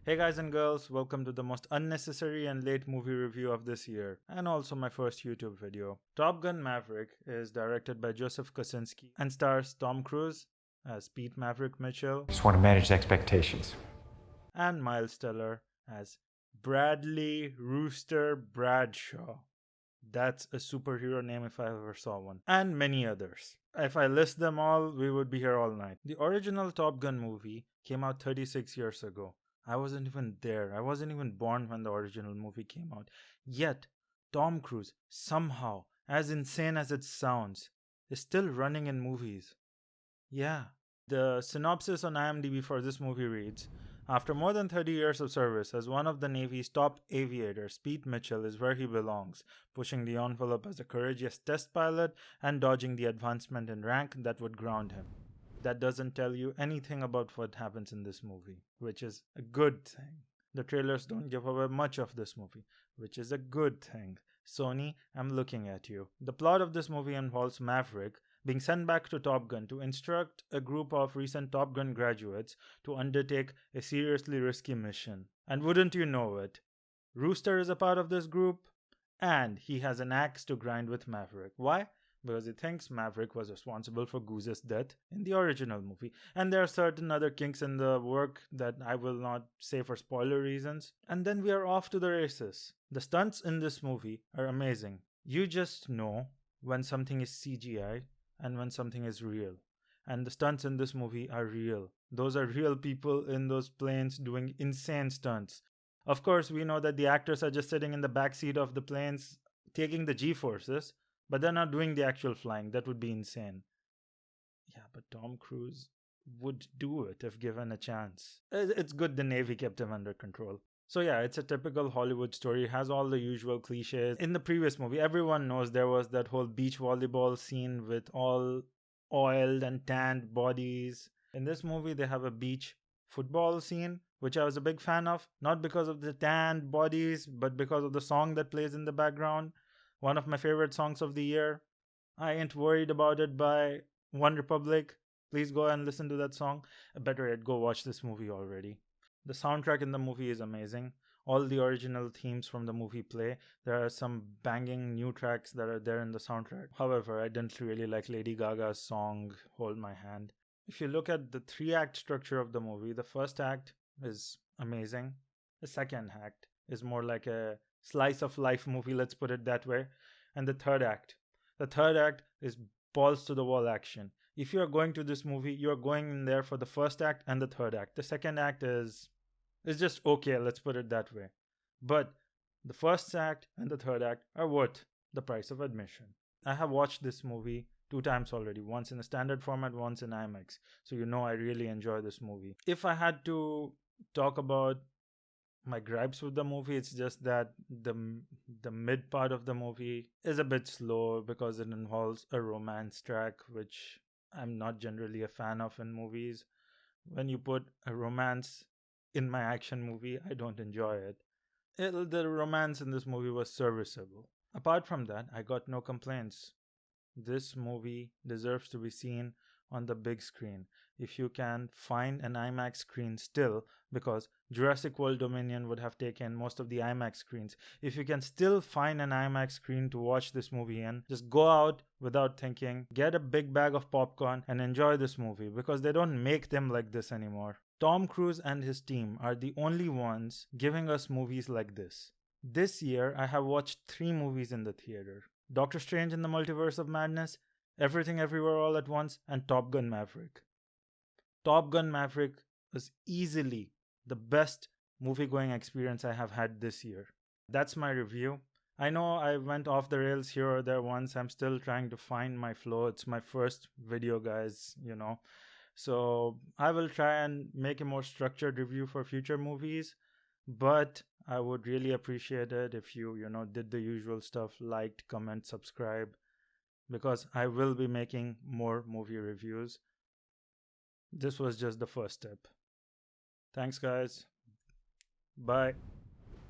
Hey guys and girls, welcome to the most unnecessary and late movie review of this year, and also my first YouTube video. Top Gun Maverick is directed by Joseph Kosinski and stars Tom Cruise as Pete Maverick Mitchell Just want to manage expectations. and Miles Teller as Bradley Rooster Bradshaw. That's a superhero name if I ever saw one. And many others. If I list them all, we would be here all night. The original Top Gun movie came out 36 years ago. I wasn't even there. I wasn't even born when the original movie came out. Yet, Tom Cruise, somehow, as insane as it sounds, is still running in movies. Yeah. The synopsis on IMDb for this movie reads, after more than 30 years of service as one of the Navy's top aviators, Pete Mitchell is where he belongs, pushing the envelope as a courageous test pilot and dodging the advancement in rank that would ground him. That doesn't tell you anything about what happens in this movie, which is a good thing. The trailers don't give away much of this movie, which is a good thing. Sony, I'm looking at you. The plot of this movie involves Maverick being sent back to Top Gun to instruct a group of recent Top Gun graduates to undertake a seriously risky mission. And wouldn't you know it, Rooster is a part of this group, and he has an axe to grind with Maverick. Why? Because he thinks Maverick was responsible for Goose's death in the original movie. And there are certain other kinks in the work that I will not say for spoiler reasons. And then we are off to the races. The stunts in this movie are amazing. You just know when something is CGI and when something is real. And the stunts in this movie are real. Those are real people in those planes doing insane stunts. Of course, we know that the actors are just sitting in the back seat of the planes taking the G-forces, but they're not doing the actual flying. That would be insane. Yeah, but Tom Cruise would do it if given a chance. It's good the Navy kept him under control. So yeah, it's a typical Hollywood story. It has all the usual cliches. In the previous movie, everyone knows there was that whole beach volleyball scene with all oiled and tanned bodies. In this movie, they have a beach football scene, which I was a big fan of. Not because of the tanned bodies, but because of the song that plays in the background. One of my favorite songs of the year. I Ain't Worried About It by One Republic. Please go and listen to that song. Better yet, go watch this movie already. The soundtrack in the movie is amazing. All the original themes from the movie play. There are some banging new tracks that are there in the soundtrack. However, I didn't really like Lady Gaga's song, Hold My Hand. If you look at the 3-act structure of the movie, the first act is amazing. The second act is more like a slice of life movie, let's put it that way. And the third act is balls to the wall action. If you're going to this movie, you're going in there for the first act and the third act. The second act is just okay, let's put it that way. But the first act and the third act are worth the price of admission. I have watched this movie 2 times already, once in a standard format, once in IMAX. So you know I really enjoy this movie. If I had to talk about my gripes with the movie, it's just that the mid part of the movie is a bit slow because it involves a romance track, which I'm not generally a fan of in movies. When you put a romance in my action movie, I don't enjoy it. The romance in this movie was serviceable. Apart from that, I got no complaints. This movie deserves to be seen on the big screen. If you can find an IMAX screen still, because Jurassic World Dominion would have taken most of the IMAX screens. If you can still find an IMAX screen to watch this movie in, just go out without thinking, get a big bag of popcorn and enjoy this movie, because they don't make them like this anymore. Tom Cruise and his team are the only ones giving us movies like this. This year, I have watched 3 movies in the theater. Doctor Strange in the Multiverse of Madness, Everything Everywhere All at Once, and Top Gun Maverick. Top Gun Maverick was easily the best movie-going experience I have had this year. That's my review. I know I went off the rails here or there once. I'm still trying to find my flow. It's my first video, guys, So I will try and make a more structured review for future movies. But I would really appreciate it if you, did the usual stuff, liked, comment, subscribe, because I will be making more movie reviews. This was just the first step. Thanks, guys. Bye.